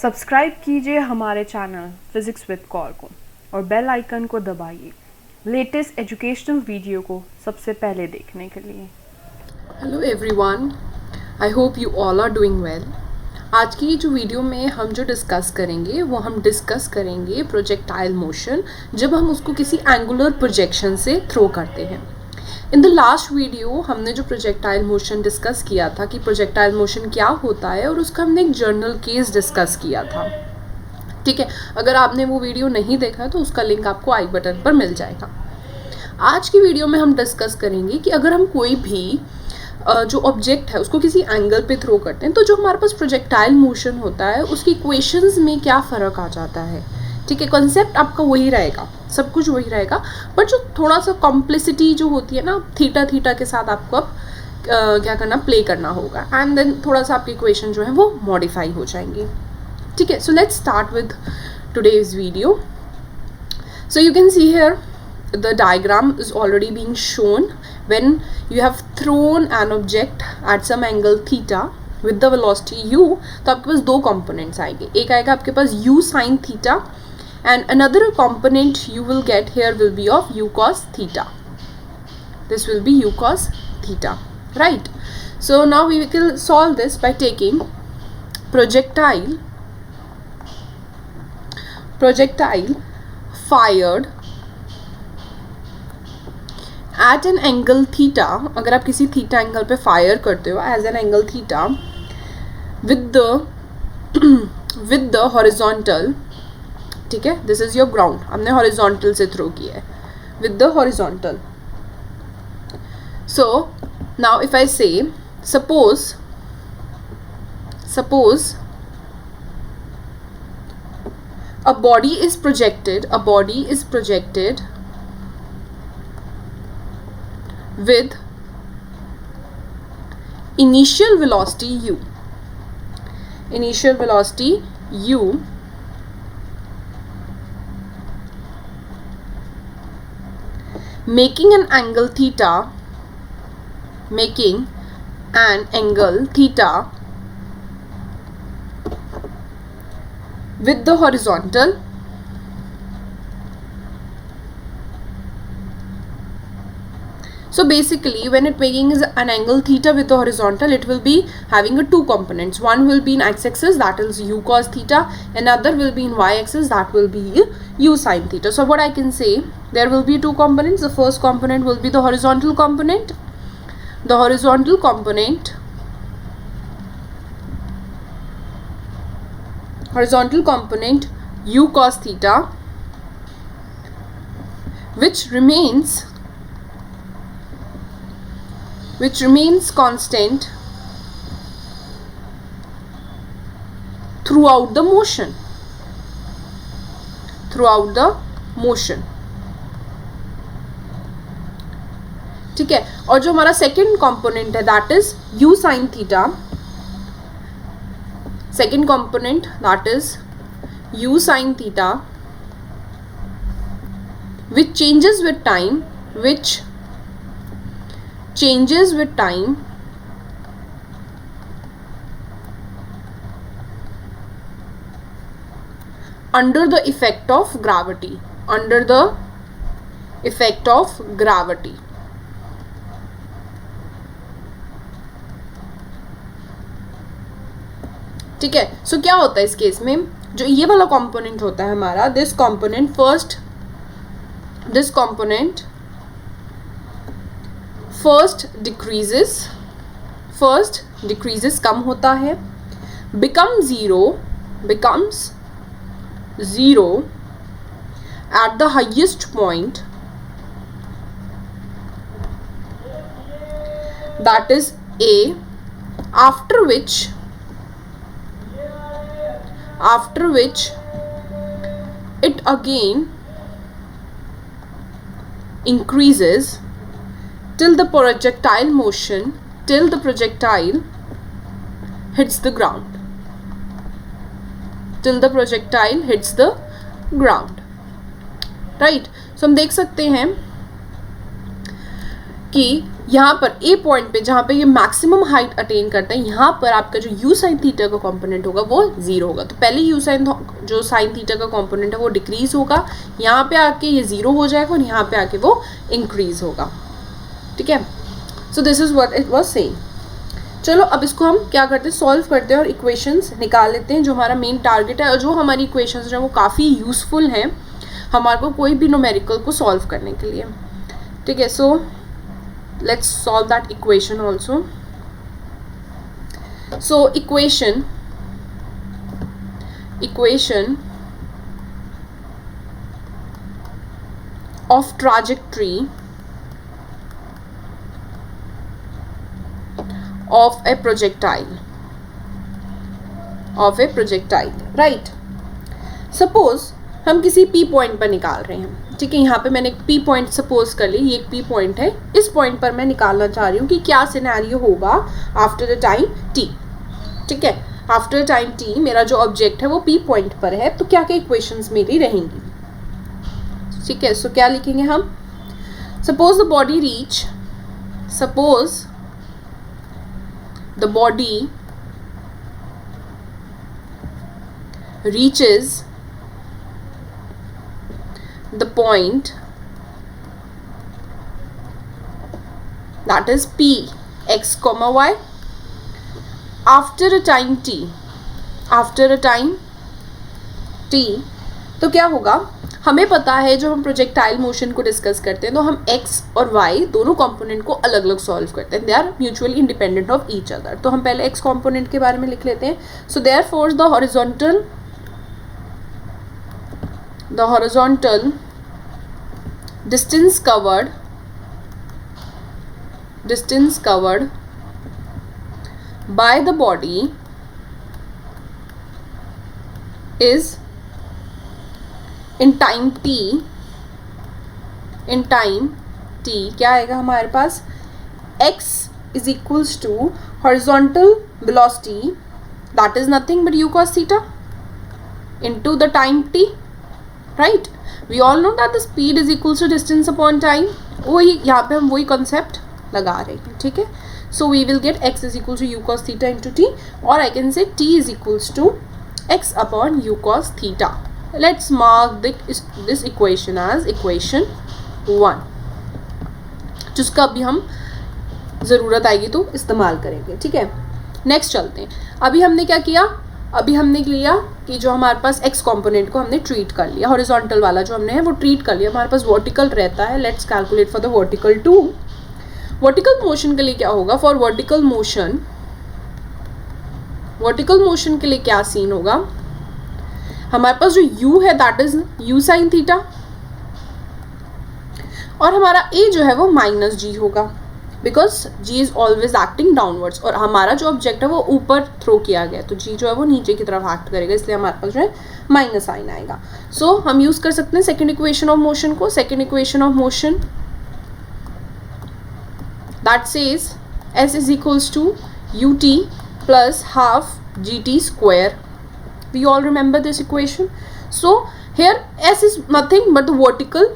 Subscribe कीजिए हमारे channel physics with Kaur को और बेल आइकन को दबाइए लेटेस्ट एजुकेशनल वीडियो को सबसे पहले देखने के लिए। Hello everyone, I hope you all are doing well. आज की जो वीडियो में हम जो डिस्कस करेंगे वो हम डिस्कस करेंगे प्रोजेक्टाइल मोशन जब हम उसको किसी एंगुलर प्रोजेक्शन से थ्रो करते हैं। इन द लास्ट वीडियो हमने जो प्रोजेक्टाइल मोशन डिस्कस किया था कि प्रोजेक्टाइल मोशन क्या होता है और उसका हमने एक जर्नल केस डिस्कस किया था। ठीक है, अगर आपने वो वीडियो नहीं देखा तो उसका लिंक आपको आई बटन पर मिल जाएगा। आज की वीडियो में हम डिस्कस करेंगे कि अगर हम कोई भी जो ऑब्जेक्ट है उसको किसी एंगल पे थ्रो करते हैं तो जो हमारे पास प्रोजेक्टाइल मोशन होता है उसकी इक्वेशंस में क्या फ़र्क आ जाता है। ठीक है, कॉन्सेप्ट आपका वही रहेगा, सब कुछ वही रहेगा, बट जो थोड़ा सा कॉम्प्लिसिटी जो होती है ना थीटा के साथ आपको अब क्या करना, प्ले करना होगा एंड देन थोड़ा सा आपकी इक्वेशन जो है वो मॉडिफाई हो जाएंगी। ठीक है, so let's start with today's video. So you can see here the diagram is already being shown when you have thrown an object at some angle theta with the velocity u। तो आपके पास दो components आएंगे, एक आएगा आपके पास u sin theta and another component you will get here will be of u cos theta. This will be u cos theta, right? So now we will solve this by taking projectile fired at an angle theta. अगर आप किसी theta angle पे fire करते हो as an angle theta with the horizontal, ठीक है, this is your ground, हमने horizontal से थ्रो किया है with the horizontal. So now if I say suppose a body is projected with initial velocity u, making an angle theta with the horizontal So basically when it making is an angle theta with the horizontal, it will be having a two components. One will be in x-axis, that is u cos theta, another will be in y-axis, that will be u sin theta. So what I can say, there will be two components. The first component will be the horizontal component. The horizontal component u cos theta, which remains constant throughout the motion. ठीक है, और जो हमारा second component है that is u sin theta, second component that is u sin theta, which changes with time under the effect of gravity. ठीक है, सो क्या होता है इस केस में, जो ये वाला कंपोनेंट होता है हमारा, दिस कंपोनेंट फर्स्ट डिक्रीजेस, कम होता है, becomes zero at the highest point, that is A, after which it again increases till the projectile hits the ground. Right. So हम देख सकते हैं कि यहाँ पर ए पॉइंट पे जहाँ पे ये मैक्सिमम हाइट अटेन करता है, यहाँ पर आपका जो यू साइन थीटा का कंपोनेंट होगा वो 0 होगा। तो पहले यू साइन जो साइन थीटा का कंपोनेंट है वो डिक्रीज होगा, यहाँ पे आके ये 0 हो जाएगा और यहाँ पे आके वो इंक्रीज होगा। ठीक है, so this is what it was saying. चलो अब इसको हम क्या करते हैं, सॉल्व करते हैं और इक्वेशंस निकाल लेते हैं, जो हमारा मेन टारगेट है और जो हमारी इक्वेशंस जो है वो काफ़ी यूजफुल हैं हमारे को कोई भी न्यूमेरिकल को सॉल्व करने के लिए। ठीक है, सो let's solve that equation also. So equation of trajectory of a projectile, right? Suppose हम किसी P पॉइंट पर निकाल रहे हैं। ठीक है, यहाँ पे मैंने एक P पॉइंट सपोज कर ली, ये एक P पॉइंट है, इस पॉइंट पर मैं निकालना चाह रही हूँ कि क्या सिनेरियो होगा आफ्टर अ टाइम T। ठीक है, आफ्टर अ टाइम T मेरा जो ऑब्जेक्ट है वो P पॉइंट पर है, तो क्या क्या इक्वेशंस मेरी रहेंगी। ठीक है, सो क्या लिखेंगे हम, suppose the body reaches the point that is P x comma y after a time t, तो क्या होगा, हमें पता है जो हम प्रोजेक्टाइल मोशन को डिस्कस करते हैं तो हम x और y दोनों कंपोनेंट को अलग अलग सॉल्व करते हैं, they are mutually independent of each other. तो हम पहले x कंपोनेंट के बारे में लिख लेते हैं। So therefore the horizontal distance covered by the body is in time t क्या आएगा हमारे पास, x is equals to horizontal velocity that is nothing but u cos theta into the time t, right? We all know that the speed is equals to distance upon time. वही यहाँ पे हम वही concept लगा रहे हैं। ठीक है, so we will get x is equals to u cos theta into t, or I can say t is equals to x upon u cos theta. Let's mark this equation as equation 1, जिसका अभी हम ज़रूरत आएगी तो इस्तेमाल करेंगे। ठीक है, नेक्स्ट चलते हैं। अभी हमने क्या किया, अभी हमने लिया कि जो हमारे पास x कंपोनेंट को हमने ट्रीट कर लिया, हॉरिजॉन्टल वाला जो हमने है वो ट्रीट कर लिया, हमारे पास वर्टिकल रहता है। Let's calculate for the vertical too. Vertical motion के लिए क्या होगा, फॉर वर्टिकल मोशन के लिए क्या सीन होगा, हमारे पास जो u है that is u sine theta, और हमारा a जो है वो माइनस g होगा, because g is always acting downwards, और हमारा जो ऑब्जेक्ट है वो ऊपर थ्रो किया गया, तो g जो है वो नीचे की तरफ एक्ट करेगा, इसलिए हमारे पास जो है माइनस साइन आएगा। सो हम यूज कर सकते हैं सेकेंड इक्वेशन ऑफ मोशन को। Second equation of motion that says s is equals to ut plus half gt square. We all remember this equation. So here s is nothing but the vertical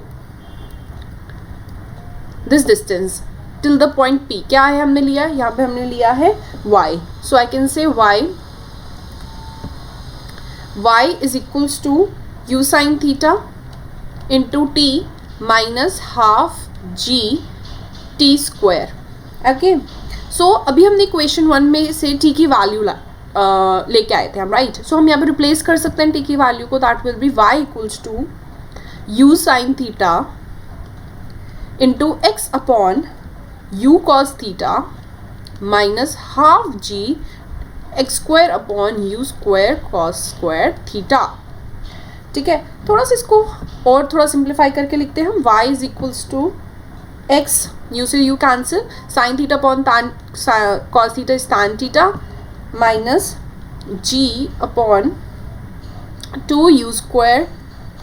this distance till the point P। क्या है हमने लिया, यहाँ पे हमने लिया है y, so I can say y is equals to u sin theta into t minus half g t square। Okay, so अभी हमने इक्वेशन 1 में से t की वैल्यू लेके आए थे हम, राइट? सो हम यहाँ पे रिप्लेस कर सकते हैं t की वैल्यू को, that will B y equals to u sin theta into x upon u cos theta minus half g x square upon u square cos square theta। ठीक है, थोड़ा सा इसको और थोड़ा सिंप्लीफाई करके लिखते हैं हम। y is equals to x, u से u cancel, sin theta upon tan cos theta is tan theta minus g upon 2u square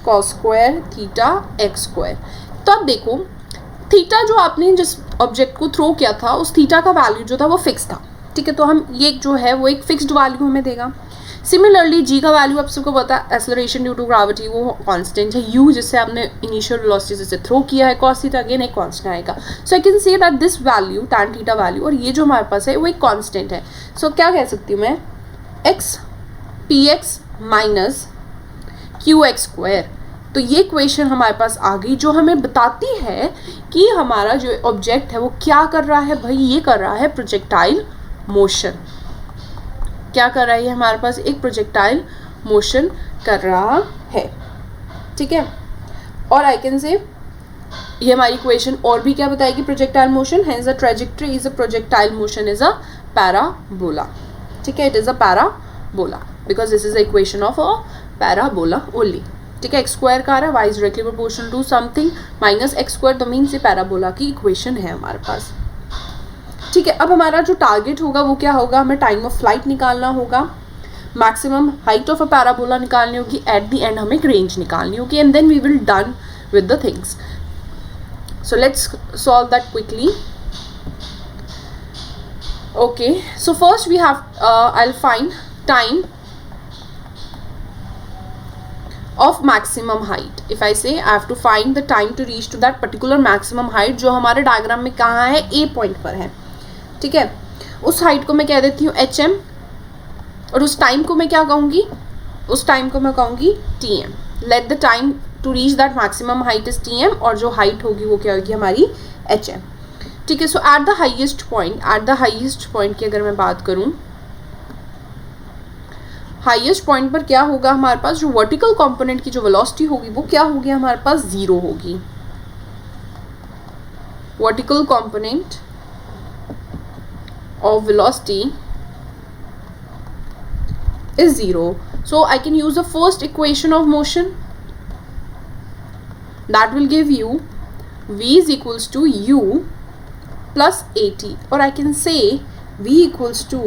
cos square theta x square। तो अब देखो, थीटा जो आपने जिस ऑब्जेक्ट को थ्रो किया था उस थीटा का वैल्यू जो था वो फिक्स था। ठीक है, तो हम ये जो है वो एक फिक्स्ड वैल्यू हमें देगा। सिमिलरली जी का वैल्यू आप सबको पता है, एक्सेलरेशन ड्यू टू ग्रेविटी वो कांस्टेंट है, यू जिससे आपने इनिशियल वेलोसिटी से थ्रो किया है, cos थीटा अगेन एक कांस्टेंट आएगा. So I can say that this value tan theta value और ये जो हमारे पास है वो एक कांस्टेंट है. सो क्या कह सकती हूँ मैं, x px minus Q x square. तो ये इक्वेशन हमारे पास आ गई जो हमें बताती है कि हमारा जो ऑब्जेक्ट है वो क्या कर रहा है. भाई ये कर रहा है प्रोजेक्टाइल मोशन. क्या कर रहा है ये हमारे पास एक प्रोजेक्टाइल मोशन कर रहा है. ठीक है, और आई कैन से ये हमारी इक्वेशन और भी क्या बताएगी, projectile motion has a trajectory is a projectile motion is a parabola. ठीक है, it is a parabola because this is the equation of a parabola only. ठीक है, एक्स स्क्वायर का आ रहा है, Y is directly proportional to something minus X square, तो means ये पैराबोला की इक्वेशन है हमारे पास. ठीक है, अब हमारा जो टारगेट होगा वो क्या होगा, हमें टाइम ऑफ फ्लाइट निकालना होगा, maximum height of a parabola निकालनी होगी, एट द एंड हमें एक रेंज निकालनी होगी, and then we will done with the things. So let's solve that quickly. Okay, so first we have I will find time of maximum height. If I say I have to find the time to reach to that particular maximum height जो हमारे diagram में कहाँ है, A point पर है. ठीक है, उस हाइट को मैं कह देती हूँ HM और उस टाइम को मैं क्या कहूँगी, उस टाइम को मैं कहूँगी TM. Let the time to reach that maximum height is TM और जो हाइट होगी वो क्या होगी हमारी HM. ठीक है, सो एट द हाइएस्ट पॉइंट की अगर मैं बात करूँ, हाईएस्ट पॉइंट पर क्या होगा हमारे पास, जो वर्टिकल कंपोनेंट की जो वेलोसिटी होगी वो क्या होगी हमारे पास, जीरो होगी. Vertical component of velocity is zero. So I can use the first equation of motion that will give you v is equals to u plus at, or I can say v equals to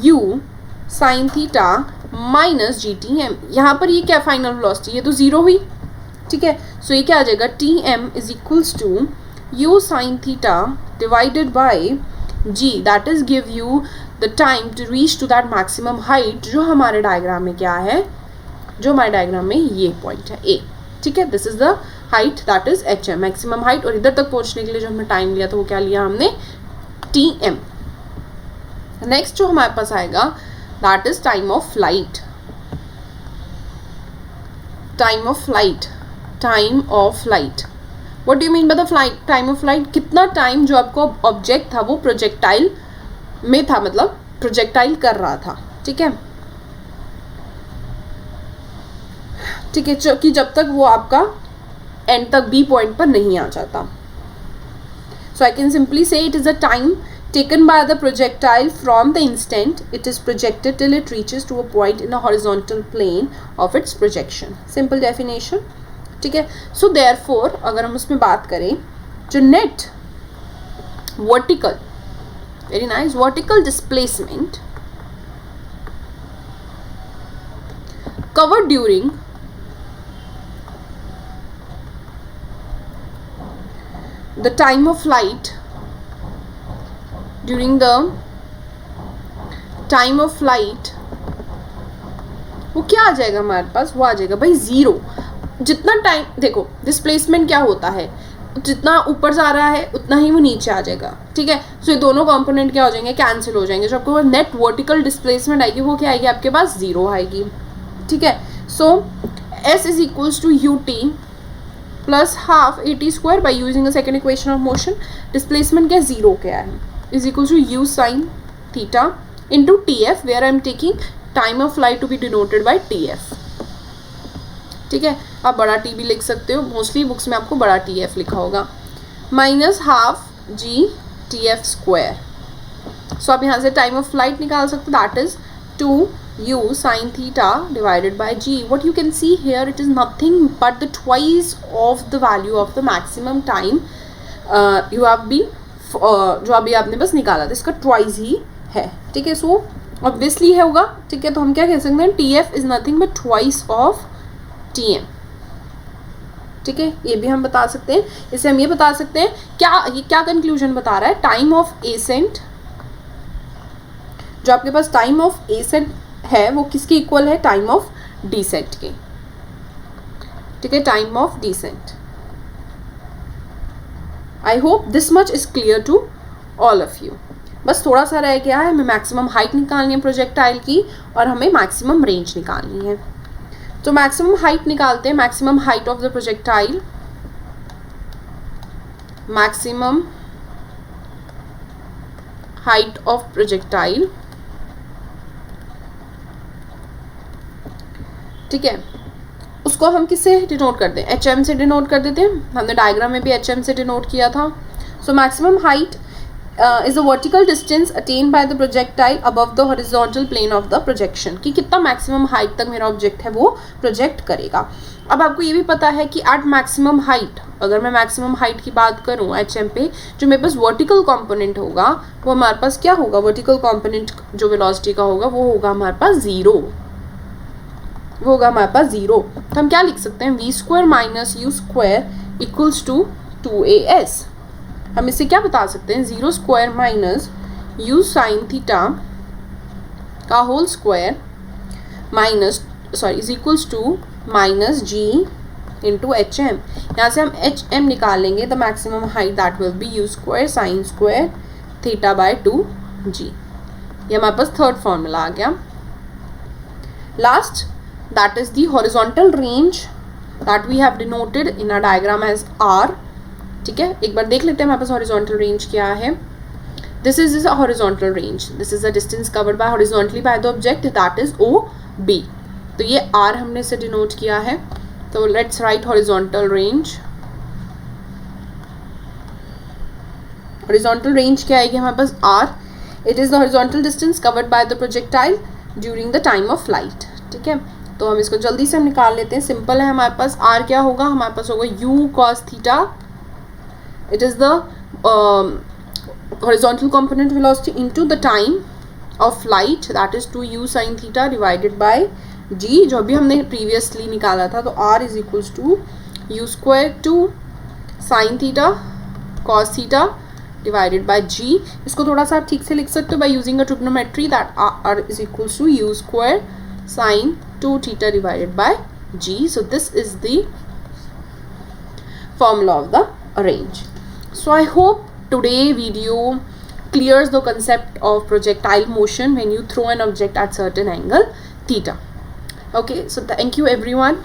u sine theta minus G T M. यहाँ पर ये क्या final velocity, ये तो zero हुई. ठीक है, सो ये क्या आ जाएगा, T M is equals to u sine theta divided by G, that is give you the time to reach to that maximum height जो हमारे डायग्राम में क्या है, जो हमारे डायग्राम में ये पॉइंट है ए. ठीक है, this is the height that is H M, maximum height. और इधर तक पहुँचने के लिए जो हमने टाइम लिया था वो क्या लिया हमने, टी एम. नेक्स्ट जो हमारे पास आएगा that is time of flight. Time of flight. What do you mean by the time of flight? कितना टाइम जो आपको ऑब्जेक्ट था वो प्रोजेक्टाइल में था, मतलब प्रोजेक्टाइल कर रहा था. ठीक है, कि जब तक वो आपका एंड तक बी पॉइंट पर नहीं आ जाता. So I can simply say it is a time taken by the projectile from the instant it is projected till it reaches to a point in a horizontal plane of its projection. Simple definition. ठीक है, so therefore अगर हम उसमें बात करें, जो net vertical, very nice, vertical displacement covered during the time of flight, during the time of flight वो क्या आ जाएगा हमारे पास, वो आ जाएगा भाई जीरो. जितना टाइम, देखो डिस्प्लेसमेंट क्या होता है, जितना ऊपर जा रहा है उतना ही वो नीचे आ जाएगा. ठीक है, सो ये दोनों कंपोनेंट क्या हो जाएंगे, कैंसिल हो जाएंगे. जो आपको नेट वर्टिकल डिस्प्लेसमेंट आएगी वो क्या आएगी, आपके पास जीरो आएगी. ठीक है, so S is equals to u t plus half a t square by using a second equation of motion. Displacement क्या जीरो क्या है, is equal to u sin theta into tf where I am taking time of flight to be denoted by tf. ठीक है, आप बड़ा T भी लिख सकते हो, मोस्टली बुक्स में आपको बड़ा टी एफ लिखा होगा, minus half G T F square. So आप यहाँ से टाइम ऑफ फ्लाइट निकाल सकते हो, that is 2u sin theta divided by g. What you can see here, it is nothing but the twice of the value of the maximum time you have been जो अभी आपने बस निकाला था, इसका ट्वाइस ही है. ठीक है, सो ऑब्वियसली है होगा. ठीक है, तो हम क्या कह सकते हैं, T F is nothing but twice of T M. ठीक है, ये भी हम बता सकते हैं. इससे हम ये बता सकते हैं ये क्या कंक्लूजन बता रहा है, टाइम ऑफ एसेंट, जो आपके पास टाइम ऑफ एसेंट है वो किसके इक्वल है, टाइम ऑफ डिसेंट के, ठीक है, time of descent. I hope this much is clear to all of you. बस थोड़ा सा रह गया है, हमें मैक्सिमम हाइट निकालनी है प्रोजेक्टाइल की और हमें मैक्सिमम रेंज निकालनी है। तो मैक्सिमम हाइट निकालते हैं, maximum height of the projectile, maximum height of projectile, ठीक है, उसको हम किससे डिनोट करते हैं, HM से डिनोट कर देते हैं। हमने डायग्राम में भी HM से डिनोट किया था। So maximum height is a vertical distance attain by the projectile above the horizontal plane of the projection, कि कितना मैक्सिमम हाइट तक मेरा ऑब्जेक्ट है वो प्रोजेक्ट करेगा। अब आपको ये भी पता है कि एट मैक्सिमम हाइट, अगर मैं मैक्सिमम हाइट की बात करूँ HM पे, जो मेरे पास वर्टिकल कंपोनेंट होगा वो हमारे पास क्या होगा, वर्टिकल कंपोनेंट जो वेलोसिटी का होगा वो होगा हमारे पास ज़ीरो, वो होगा हमारे पास ज़ीरो। तो हम क्या लिख सकते हैं, v² minus u² equals to 2as। हम इससे क्या बता सकते हैं, 0² माइनस u साइन थीटा का whole square minus is equals to minus g into HM। यहाँ से हम HM निकालेंगे, the maximum height that will be u² sine square theta by 2g। ये हमारे पास थर्ड फॉर्मूला आ गया। Last, that is the horizontal range that we have denoted in our diagram as R, ठीक है। एक बार देख लेते हैं हमारे पास horizontal range क्या है। This is a horizontal range, this is the distance covered by horizontally by the object, that is OB। तो ये R हमने से डिनोट किया है। तो let's write horizontal range। horizontal range क्या आएगी हमारे पास, R। It is the horizontal distance covered by the projectile during the time of flight, ठीक है। तो हम इसको जल्दी से हम निकाल लेते हैं, सिंपल है। हमारे पास R क्या होगा, हमारे पास होगा u cos theta, it is the horizontal component velocity into the time of flight, that is 2u sin theta divided by g, जो अभी हमने प्रीवियसली निकाला था। तो R is equals to u² 2 sin theta cos theta divided by g। इसको थोड़ा सा आप ठीक से लिख सकते हो by using a trigonometry, that R is equals to u² sin 2 theta divided by g. So this is the formula of the range. So I hope today video clears the concept of projectile motion when you throw an object at certain angle theta. Okay, so thank you everyone.